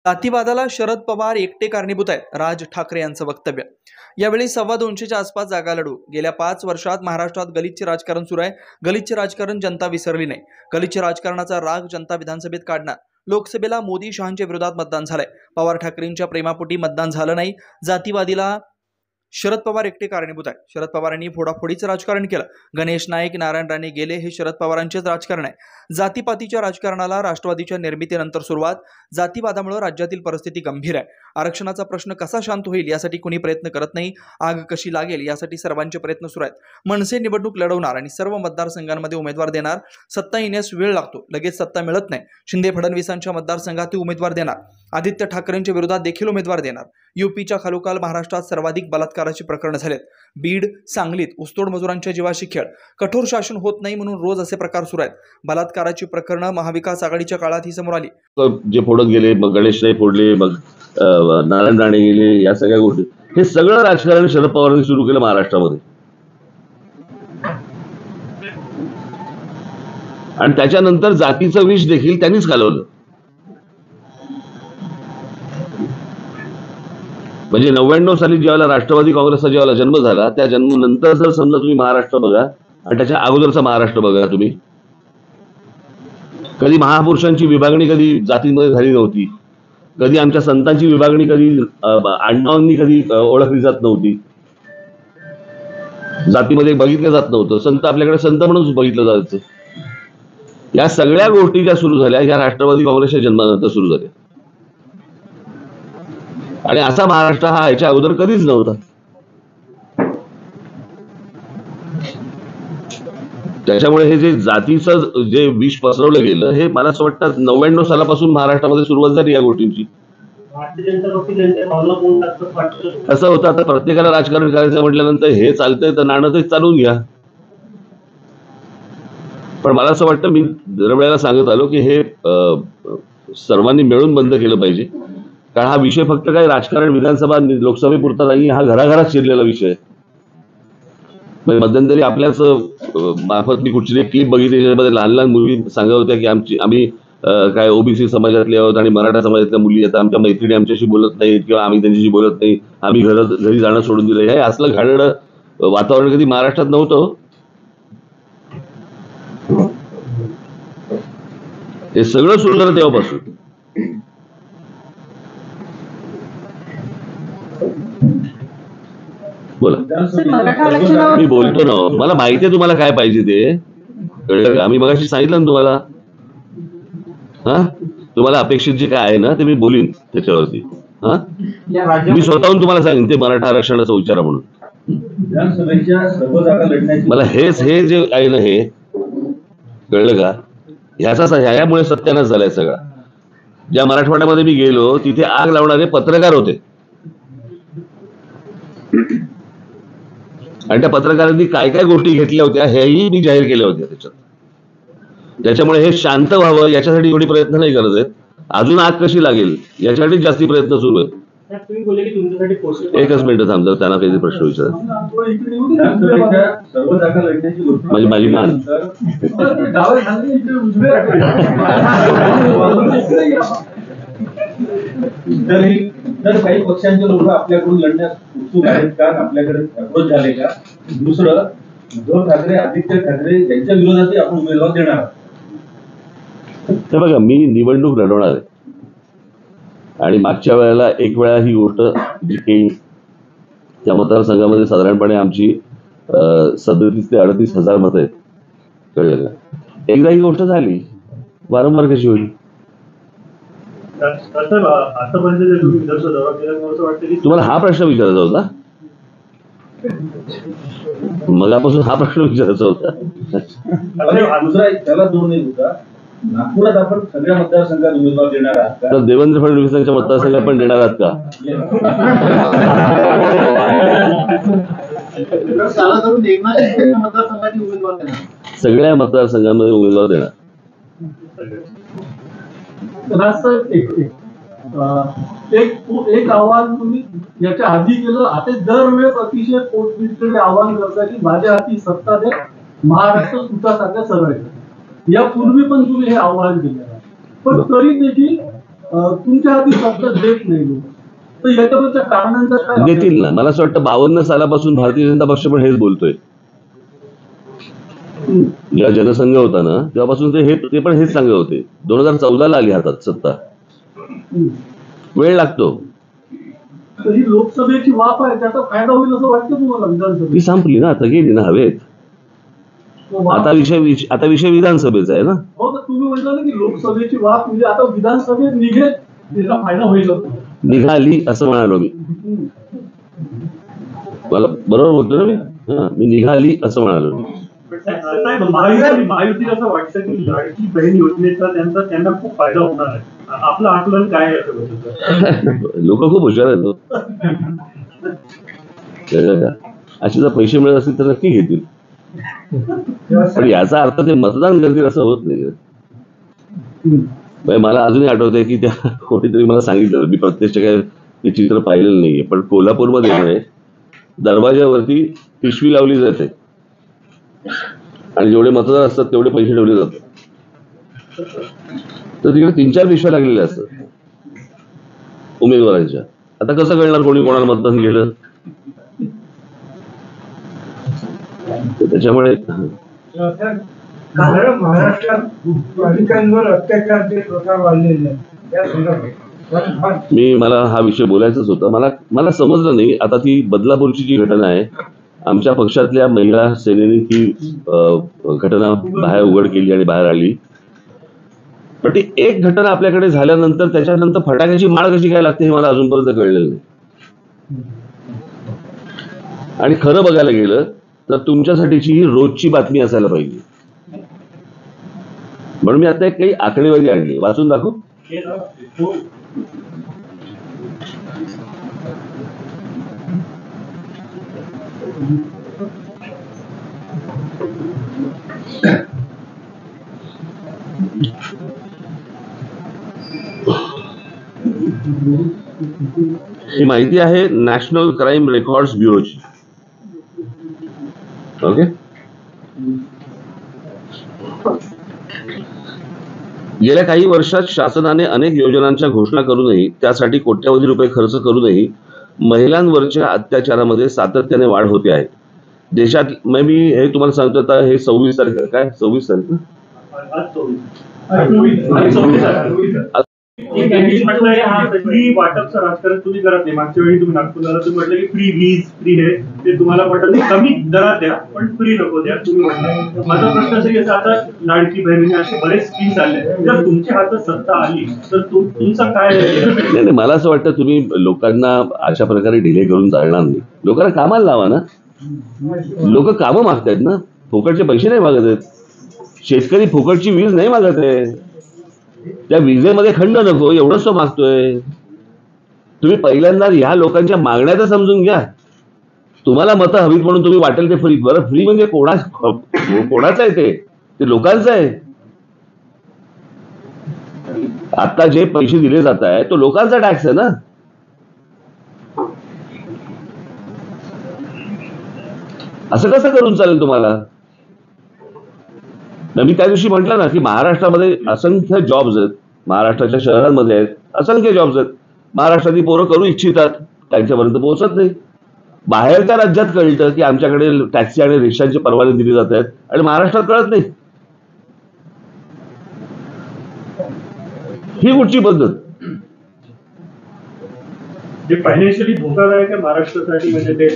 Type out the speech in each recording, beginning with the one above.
जातीवादाला शरद पवार एकटे कारणीभूत आहेत, राज ठाकरे यांचं वक्तव्य। यावेळी 225च्या आसपास जागा लढू। गेल्या 5 वर्षात महाराष्ट्रात गलिच्छ राजकारण सुरू आहे। गलिच्छ राजकारण जनता विसरली नाही। गलिच्छ राजकारणाचा राग जनता विधानसभेत काढणार। लोकसभेला मोदी शहांच्या विरोधात मतदान झालंय। पवार ठाकरेंच्या प्रेमापोटी मतदान झालं नाही। जातीवादीला शरद पवार एकटे कारणीभूत आहे। शरद पवारांनी फोडाफोडीचं राजकारण केलं। गणेश नाईक, नारायण राणे गेले हे शरद पवारांचेच राजकारण आहे। जातीपातीच्या राजकारणाला राष्ट्रवादीच्या निर्मितीनंतर सुरुवात। जातीवादामुळे राज्यातील परिस्थिती गंभीर आहे। आरक्षणाचा प्रश्न कसा शांत होईल यासाठी कुणी प्रयत्न करत नाही। आग कशी लागेल यासाठी सर्वांचे प्रयत्न सुरू आहेत। मनसे निवडणूक लढवणार आणि सर्व मतदारसंघांमध्ये उमेदवार देणार। सत्ता येण्यास वेळ लागतो, लगेच सत्ता मिळत नाही। शिंदे फडणवीसांच्या मतदारसंघात उमेदवार देणार। आदित्य ठाकरेंच्या विरोधात देखील उमेदवार देणार। यूपीच्या खालोखाल महाराष्ट्रात सर्वाधिक बलात्काराची प्रकरण झालेत। बीड, सांगलीत ऊसतोड मजुरांच्या जीवाशी खेळ। कठोर शासन होत नाही म्हणून रोज असे प्रकार सुरू आहेत। बलात्काराची प्रकरणं महाविकास आघाडीच्या काळात ही समोर आली। जे फोडत गेले, मग गणेश नाही फोडले, मग नारायण राणे गेले, या सगळ्या गोष्टी, हे सगळं राजकारण शरद पवारांनी सुरू केलं महाराष्ट्रामध्ये। आणि त्याच्यानंतर जातीचं विष देखील त्यांनीच घालवलं। म्हणजे 99 साली ज्यावेळेला राष्ट्रवादी काँग्रेसचा ज्यावेळेला जन्म झाला, त्या जन्मानंतर जर समजा तुम्ही महाराष्ट्र बघा आणि त्याच्या अगोदरचा महाराष्ट्र बघा, तुम्ही कधी महापुरुषांची विभागणी कधी जातीमध्ये झाली नव्हती। कधी आमच्या संतांची विभागणी कधी आडनावांनी कधी ओळखली जात नव्हती। जातीमध्ये बघितलं जात नव्हतं। संत आपल्याकडे संत म्हणून बघितलं जायचं। या सगळ्या गोष्टी ज्या सुरू झाल्या ह्या राष्ट्रवादी काँग्रेसच्या जन्मानंतर सुरू झाल्या। आणि असा महाराष्ट्र हा याच्या अगोदर कधीच नव्हता। त्याच्यामुळे हे जे जातीचं जे विष पसरवलं गेलं, हे मला असं वाटतं 99 सालापासून महाराष्ट्रामध्ये सुरुवात झाली या गोष्टींची। असं होतं, आता प्रत्येकाला राजकारण करायचं म्हटल्यानंतर हे चालतंय तर नाणं ते चालवून घ्या। पण मला असं वाटतं, मी दरवेळेला सांगत आलो की हे सर्वांनी मिळून बंद केलं पाहिजे। कारण हा विषय फक्त काही राजकारण विधानसभा लोकसभेपुरता नाही, हा घराघरात शिरलेला विषय आहे। मध्यंतरी आपल्याच मार्फत मी कुठची एक क्लिप बघितली, त्याच्यामध्ये लहान लहान मुली सांगत होत्या की आम्ही काय ओबीसी समाजातले आहोत आणि मराठा समाजातल्या मुली आहेत, आमच्या मैत्रिणी आमच्याशी बोलत नाहीत किंवा आम्ही त्यांच्याशी बोलत नाही, आम्ही घरी जाणं सोडून दिलं। हे असलं घाणेरडं वातावरण कधी महाराष्ट्रात नव्हतं। हे सगळं सुरू झालं तेव्हापासून। बोला, मी बोलतो ना, मला माहिती आहे तुम्हाला काय पाहिजे ते, कळलं का? आम्ही मगाशी सांगितलं ना तुम्हाला। हा, तुम्हाला अपेक्षित जे काय आहे ना ते मी बोलीन त्याच्यावरती। हा, मी स्वतःहून तुम्हाला सांगेन ते मराठा आरक्षणाचा विचार म्हणून। मला हे जे आहे ना, हे कळलं का? ह्यामुळे सत्यानाश झालाय सगळा। ज्या मराठवाड्यामध्ये मी गेलो तिथे आग लावणारे पत्रकार होते आणि त्या पत्रकारांनी काय काय गोष्टी घेतल्या होत्या हेही मी जाहीर केल्या होत्या त्याच्यात। त्याच्यामुळे हे शांत व्हावं याच्यासाठी एवढे प्रयत्न नाही करत आहेत। अजून आग कशी लागेल याच्यासाठी जास्ती प्रयत्न सुरू आहेत। एकच मिनिट थांब, जर त्यांना काही प्रश्न विचार माझी मान तर काही पक्षांचे लोक आपल्याकडून लढण्यास उत्सुक आहेत का, आपल्याकडे अप्रोच झाले का? दुसरं, उद्धव ठाकरे, आदित्य ठाकरे यांच्या विरोधातही आपण उमेदवार देणार। हे बघा, मी निवडणूक लढवणार आहे आणि मागच्या वेळेला एक वेळा ही गोष्ट जी त्या मतदारसंघामध्ये साधारणपणे आमची 37 ते 38 हजार मतं आहेत, कळलं का? एकदा ही गोष्ट झाली, वारंवार कशी होईल? तुम्हाला हा प्रश्न विचारायचा होता? मगापासून हा प्रश्न विचारायचा होता। त्याला दोन होता, नागपुरात आपण सगळ्या मतदारसंघात उमेदवार देणार आहात का? देवेंद्र फडणवीसांच्या मतदारसंघात पण देणार आहात का? सगळ्या मतदारसंघांमध्ये उमेदवार देणार। एक आव्हान तुम्ही याच्या आधी केलं, आता दरवेळेस अतिशय पोटतिडकीने आव्हान करता की माझ्या हाती सत्ता दे, महाराष्ट्र तुमच्यासारख्या सरळ। यापूर्वी पण तुम्ही हे आव्हान केलं, पण तरी देखील तुमच्या हाती सत्ता देत नाही लोक. तर याच्याबद्दल कारणांचं काय? देतील ना. मला असं वाटतं 52 सालापासून भारतीय जनता पक्ष पण हेच बोलतोय. जेव्हा जनसंघ होता ना तेव्हापासून ते पण हेच सांगत होते. 2014 आली हातात सत्ता. वेळ लागतो. तर ही लोकसभेची वाफ आहे, त्याचा फायदा होईल असं वाटतं तुम्हाला विधानसभेत? ती संपली ना, आता गेली ना हवेत. आता विषय विधानसभेचा आहे ना. हो, तर तुम्ही म्हणता ना की लोकसभेची वाफ म्हणजे आता विधानसभेत निघेल, त्याचा फायदा होईल. निघाली असं म्हणालो मी. मला बरोबर बोलतो ना मी. मी निघाली असं म्हणालो मी. महायुती असं वाटतं की लाडकी बहीण योजनेचा त्यांना खूप फायदा होणार आहे. आपलं आकलन काय आहे? लोक खूप हुशार आहेत. असे जर पैसे मिळत असतील तर नक्की घेतील. पण याचा अर्थ ते मतदान करतील असं होत नाही. मला अजूनही आठवतंय की त्या कोणीतरी मला सांगितलं, मी प्रत्यक्ष काय ते चित्र पाहिलेलं नाहीये, पण कोल्हापूरमध्ये दरवाजावरती पिशवी लावली जाते आणि जेवढे मतदार असतात तेवढे पैसे ठेवले जातात. तर तिकडे 3-4 पिशव्या लागलेल्या असतात उमेदवारांच्या. आता कसं कळणार कोणी कोणाला मतदान केलं? त्याच्यामुळे महाराष्ट्रात बालिकांवर अत्याचारचे प्रकार वाढलेले मला हा विषय बोलायचाच होता. मला समजलं नाही. आता ती बदलापूरची जी घटना आहे, आमच्या पक्षातल्या महिला सेनेने ती घटना बाहेर उघड केली आणि बाहेर आली. पण ती एक घटना आपल्याकडे झाल्यानंतर त्याच्यानंतर फटाक्याची माळ कशी काय लागते हे मला अजूनपर्यंत कळलेलं नाही. आणि खरं बघायला गेलं तर तुमच्यासाठीची ही रोजची बातमी असायला पाहिजे. म्हणून मी आता एक काही आकडेवारी आणली, वाचून दाखवू. ही माहिती आहे नॅशनल क्राईम रेकॉर्ड्स ब्युरोची. ओके. गेल्या काही वर्षात शासनाने अनेक योजनांच्या घोषणा करूनही त्यासाठी कोट्यवधी रुपये खर्च करूनही महिलांवरच्या अत्याचारामध्ये सातत्याने वाढ होते आहे. देशात मी हे तुम्हाला सांगतो, आता हे 26 तारीख काय 26 तारीख फ्री वाटपचं राजकारण तुम्ही करत नाही. मागच्या वेळी तुम्ही नागपूरला तुम्ही म्हटलं की फ्री वीज फ्री हे ते तुम्हाला पटत नाही, कमी दरात द्या पण फ्री नको द्या तुम्ही म्हटलं. माझा प्रश्न असा की आता लाडकी बहिणी असे बरेच स्कीम चालले, जर तुमच्या हातात सत्ता आली तर तुमचं काय? नाही, मला असं वाटतं तुम्ही लोकांना अशा प्रकारे डिले करून चालणार नाही. लोकांना कामाला लावा ना. लोक कामं मागतायत ना, फुकटचे पैसे नाही मागत आहेत. शेतकरी फुकटची वीज नाही मागत आहे. त्या विजेमध्ये खंड नको एवढंच तो मागतोय. तुम्ही पहिल्यांदा ह्या लोकांच्या मागण्या तर समजून घ्या. तुम्हाला मतं हवीत म्हणून तुम्ही वाटेल ते फ्री. बरं, फ्री म्हणजे कोणाचं आहे? ते लोकांचं आहे. आता जे पैसे दिले जात आहे तो लोकांचा टॅक्स आहे ना. असं कसं करून चालेल तुम्हाला? मी त्या दिवशी म्हटलं ना की महाराष्ट्रामध्ये असंख्य जॉब्स आहेत, महाराष्ट्राच्या शहरांमध्ये आहेत असंख्य जॉब्स आहेत. महाराष्ट्रातली पोरं करू इच्छितात, त्यांच्यापर्यंत पोहोचत नाही. बाहेरच्या राज्यात कळतं की आमच्याकडे टॅक्सी आणि रिक्षांचे परवाने दिले जात आहेत आणि महाराष्ट्रात कळत नाही. ही कुठची पद्धत? जे फायनान्शियली धोकादायक आहे महाराष्ट्रासाठी, म्हणजे ते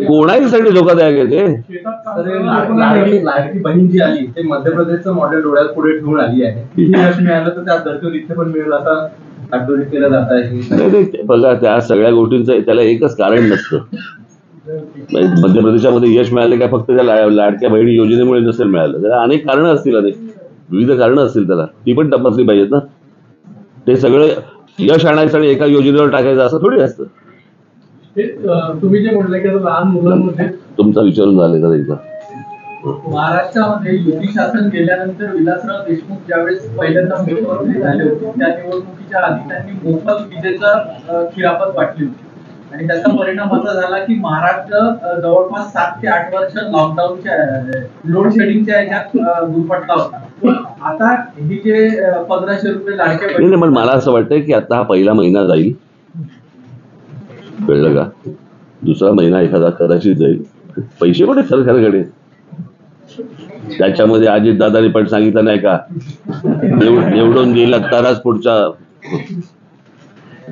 कोणाहीसाठी धोकादायक आहे ते. लाडकी बहीण जी आली ते मध्य प्रदेशचं मॉडेल डोळ्यात पुढे ठेवून आली आहे. किती यश मिळालं तर त्यात दर्शवून इथे पण मिळेल असा अडचणीत केलं जात आहे. बघा, त्या सगळ्या गोष्टींचं त्याला एकच कारण नसतं. मध्य प्रदेशामध्ये यश मिळालं काय फक्त त्या लाडक्या बहिणी योजनेमुळे नसेल मिळालं. त्याला अनेक कारणं असतील, अनेक विविध कारणं असतील. त्याला ती पण तपासली पाहिजेत ना. ते सगळं यश आणायचं आणि एका योजनेवर टाकायचं असं थोडी असतं. तुम्ही जे म्हटलं की लहान मुलांमध्ये तुमचा विचारून झाले का एकदा? महाराष्ट्रामध्ये युती शासन गेल्यानंतर विलासराव देशमुख ज्यावेळेस पहिल्यांदा मुख्यमंत्री झाले होते त्या निवडणुकीच्या आधी त्यांनी मोफत विजेचा खिरापत वाटली होती आणि त्याचा परिणाम असा झाला की महाराष्ट्र जवळपास 7 ते 8 वर्ष लॉकडाऊनच्या लोड शेडिंगच्या ह्याच्यात गुरफटला होता. आता ही जे 1500 रुपये लाडक्या नाही नाही, पण मला असं वाटतंय की आता हा पहिला महिना जाईल, कळलं का? दुसरा महिना एखादा कदाचित जाईल. पैसे कुठे सरकारकडे? त्याच्यामध्ये अजित दादानी पण सांगितलं नाही का, निवडून गेला तरच पुढच्या.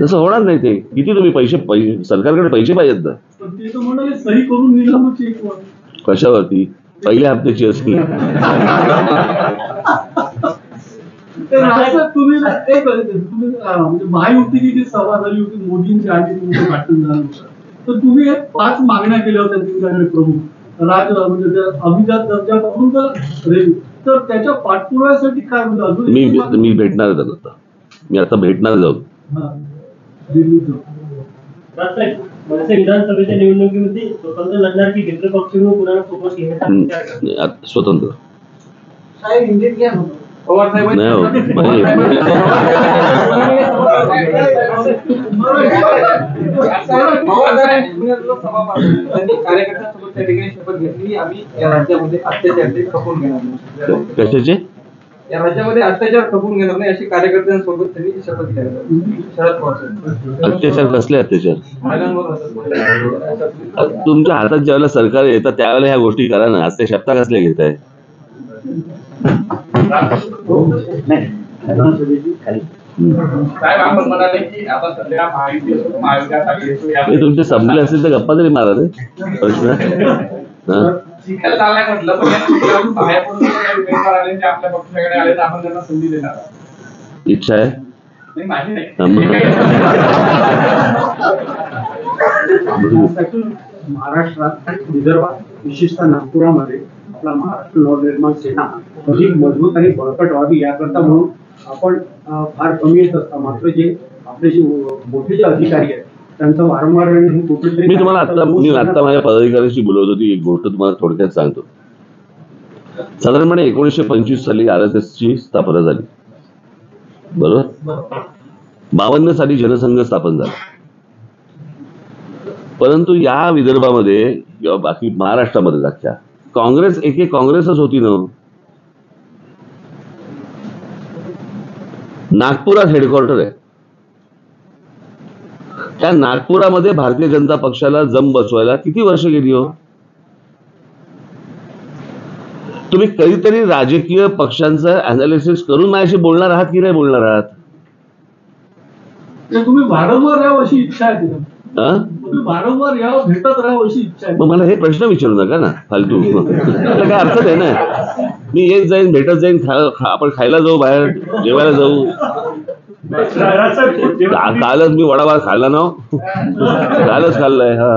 तसं होणार नाही. ते किती तुम्ही पैसे सरकारकडे पैसे पाहिजेत ना. पण ते तर म्हणाले सही करून दिला मग चेकवर. कशावरती? पहिल्या हप्त्याची असती. तर असं तुम्ही म्हणजे महायुतीची जी सभा झाली होती मोदींची आणि तुमचं भाषण झालं होतं, तर तुम्ही हे 5 मागण्या केल्या होत्या तुमच्याकडे प्रमुख म्हणजे त्या अभिजात दर्जापासून तर त्याच्या पाठपुराव्यासाठी काय म्हणजे अजून मी भेटणार आहे आता. मी आता भेटणार जाऊन. दिल्लीत मनसे विधानसभेच्या निवडणुकीमध्ये स्वतंत्र लढणार की मित्र पक्ष म्हणून कुणाला सोबत घेण्याचा स्वतंत्र पवार नाही हो. कार्यकर्त्यांसोबत त्या ठिकाणी शपथ घेतली, आम्ही या राज्यामध्ये अत्याचार खपवून घेणार नाही. कशाचे? या राज्यामध्ये अत्याचार खपवून घेणार नाही अशी कार्यकर्त्यांसोबत त्यांनी शपथ घ्यायला. शरद पवार अत्याचार कसले अत्याचार? महिलांवर तुमच्या हातात ज्यावेळेला सरकार येतं त्यावेळेला ह्या गोष्टी करा ना. आज ते शब्दा कसल्या घेत आहे? तुमचे संपले असेल तर गप्पा तरी मारा रे. प्रश्न इच्छा आहे. महाराष्ट्रात विदर्भात विशेषतः नागपुरामध्ये आपला महाराष्ट्र नवनिर्माण सेना अधिक मजबूत आणि बळकट व्हावी याकरता म्हणून आपण फार कमी येत असता. मात्र जे आपले जे मोठे जे अधिकारी आहेत त्यांचं वारंवार कुठेतरी मी तुम्हाला आता माझ्या पदाधिकाऱ्यांशी बोलवत होती. एक गोष्ट तुम्हाला थोडक्यात सांगतो. साधारणपणे 1925 साली RSS ची स्थापना झाली, बरोबर? 52 साली जनसंघ स्थापन झाला. परंतु या विदर्भामध्ये किंवा बाकी महाराष्ट्रामध्ये अख्ख्या काँग्रेसच होती ना. नागपुरात हेडक्वार्टर आहे. त्या नागपुरामध्ये भारतीय जनता पक्षाला जम बसवायला किती वर्ष गेली हो? तुम्ही कधीतरी राजकीय पक्षांचं अनालिसिस करून माझ्याशी बोलणार आहात की नाही बोलणार आहात? तुम्ही वारंवार यावं अशी इच्छा आहे तिला. तुम्ही वारंवार यावं, भेटत राहावं अशी इच्छा आहे. मग मला हे प्रश्न विचारू नका ना फालतू. त्याला काय अर्थ आहे ना. मी येत जाईन, भेटत जाईन, आपण खायला जाऊ, बाहेर जेवायला जाऊ. कालच मी वडापाव खाल्ला ना. कालच खाल्लाय. हा,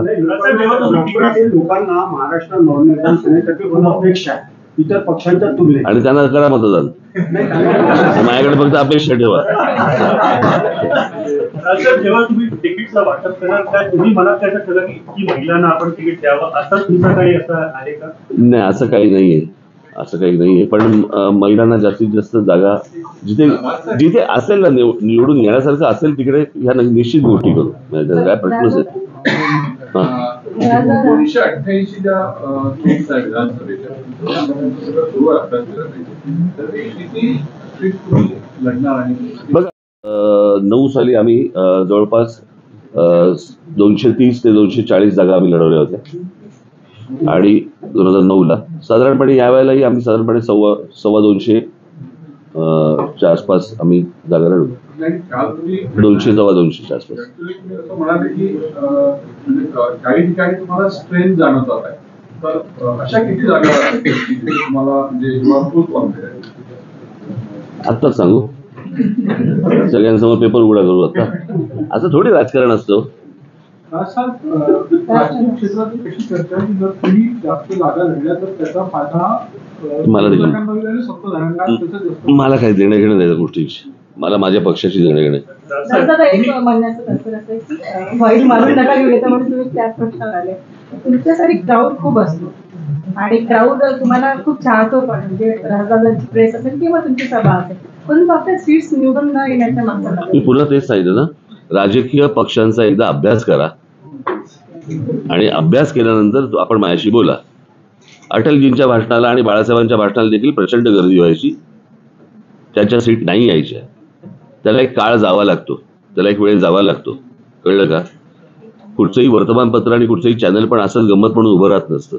लोकांना महाराष्ट्र नवनिर्माण सेनेसाठी अपेक्षा आहे इतर पक्षांच्या तुलनेत, आणि त्यांना करा मतदान. माझ्याकडे फक्त अपेक्षा ठेवा. जेव्हा तुम्ही तिकीटला वाटप करणार काय तुम्ही मनात त्याचं ठरलं की महिलांना आपण तिकीट द्यावं असं तुमचं काही असं आहे का? नाही, असं काही नाहीये. पण महिलांना जास्तीत जास्त जागा जिथे असेल ना, निवडून घेण्यासारखं असेल तिकडे ह्या निश्चित गोष्टी करू. काय प्रश्नच आहे. 1988 ज्या सीट्स आहेत विधानसभेच्या लढणार आणि बघा, 9 साली आम्ही जवळपास 230 ते 240 जागा आम्ही लढवल्या होत्या. आणि 2009ला साधारणपणे यावेळेलाही आम्ही साधारणपणे 250 च्या आसपास आम्ही जागा लढवू. 200-250 आसपास. असं म्हणाले की काही ठिकाणी तुम्हाला स्ट्रेंथ जाणवत आहे, तर अशा किती जागा तुम्हाला म्हणजे फुल कॉन्फिडन्स? आत्ताच सांगू? सगळ्यांसमोर पेपर उघडा करू आता? असं थोडी राजकारण असतं. राजकीय क्षेत्रात कशी चर्चा की जर तुम्ही जास्त जागा लढल्या तर त्याचा फायदा मला काही देणं घेणं नाही त्या गोष्टीची. मला माझ्या पक्षाची देणं घेणं. तुमच्यासाठी क्राऊड खूप असतो आणि क्राऊड तुम्हाला खूप चाहतो पण, म्हणजे राजदादांची प्रेस असेल किंवा तुमची सभा असेल, पण आपल्या सीट्स निवडून न येण्याच्या मागचा मी पुन्हा तेच सांगितलं ना, राजकीय पक्षांचा एकदा अभ्यास करा आणि अभ्यास केल्यानंतर आपण माझ्याशी बोला. अटलजींच्या भाषणाला आणि बाळासाहेबांच्या भाषणाला देखील प्रचंड गर्दी व्हायची. त्याच्या सीट नाही यायच्या, त्याला एक काळ जावा लागतो, त्याला एक वेळ जावा लागतो. कळलं का? कुठचंही वर्तमानपत्र आणि कुठचंही चॅनल पण असंच गंमत म्हणून उभं राहत नसतं.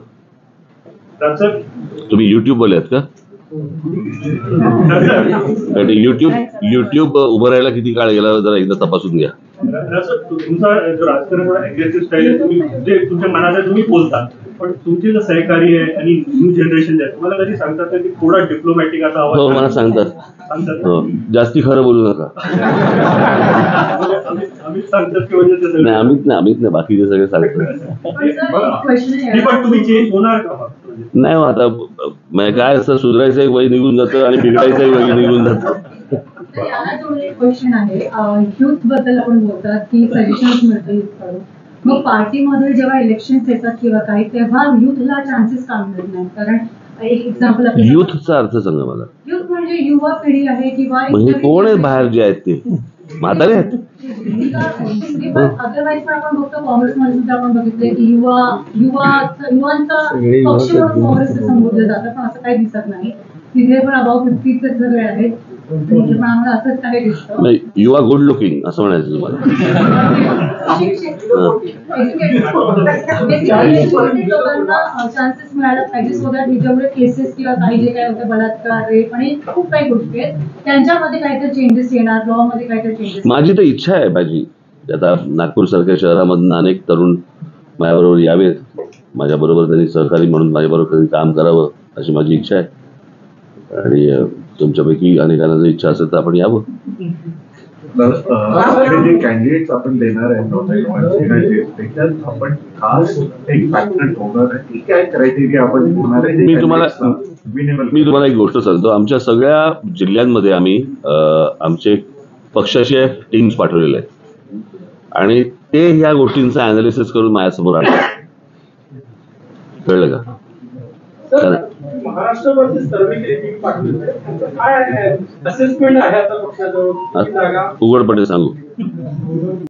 तुम्ही युट्यूबवाले आहेत का? युट्यूब उभं राहायला किती काळ गेला जरा एकदा तपासून घ्या. तुमचा जो राजकारण अग्रेसिव्ह स्टाईल आहे, तुम्ही जे तुमच्या मनात आहे तुम्ही बोलता, पण तुमचे जे सहकारी आहे आणि न्यू जनरेशन आहे तुम्हाला कधी सांगतात का की थोडा डिप्लोमॅटिक असा आवाज? हो, मला सांगतात. हो, जास्ती खरं बोलू नका. आम्हीच सांगतात की म्हणजे नाही, आम्हीच नाही, बाकीचे सगळे सांगतात. पण तुम्ही चेंज होणार का? नाही, आता म्हणजे काय असं, सुधारायचं एक वय निघून जातं आणि बिघडायचं एक वय निघून जातं. क्वेश्चन आहे, युथ बद्दल आपण बोलतात की सजेशन्स मिळतं युथकडून, मग पार्टीमध्ये जेव्हा इलेक्शन्स येतात किंवा काही, तेव्हा युथला चान्सेस का मिळत नाही? कारण एक एक्झाम्पल, युथचा अर्थ सांगा मला. युथ म्हणजे युवा पिढी आहे किंवा म्हणजे कोण आहे बाहेर जे आहेत ते? म्हातारे आहेत? अदरवाईज पण आपण बघतो काँग्रेसमध्ये सुद्धा आपण बघितलंय की युवांचा पक्ष म्हणून काँग्रेस संबोधलं जातं, पण असं काही दिसत नाही. तिथे पण अबाव 50 सगळे आहेत, तिथे पण आम्हाला असंच काही दिसतं. युवा गुड लुकिंग असं म्हणायचं तुम्हाला? चान्सेस मिळायला पाहिजे, सो दॅट जेवढे केसेस किंवा काही जे काय होतं, बलात्कार, रेप आणि खूप काही गोष्टी आहेत, त्यांच्यामध्ये काहीतरी चेंजेस येणार, लॉ मध्ये काहीतरी चेंजेस. माझी तर इच्छा आहे माझी, आता नागपूर सारख्या शहरामधून अनेक तरुण माझ्याबरोबर यावेत, माझ्याबरोबर त्यांनी सहकारी म्हणून माझ्याबरोबर कधी काम करावं अशी माझी इच्छा आहे. आणि तुमच्यापैकी अनेकांना जर इच्छा असेल तर आपण यावं. जे कॅन्डिडेट्स आपण देणार आहे त्याच्यात आपण खास एक फॅक्टर ठेवणार आहे, काय क्रायटेरिया आपण ठेवणार आहे? मी तुम्हाला एक गोष्ट सांगतो. आमच्या सगळ्या जिल्ह्यांमध्ये आम्ही आमचे पक्षाचे टीम्स पाठवलेले आहेत आणि ते ह्या गोष्टींचं अनालिसिस करून माझ्यासमोर आणतात. कळलं का? महाराष्ट्रावरती सर्वे केली पाठवली, काय असेसमेंट आहे आता पक्षाजवळ? उघडपणे सांगू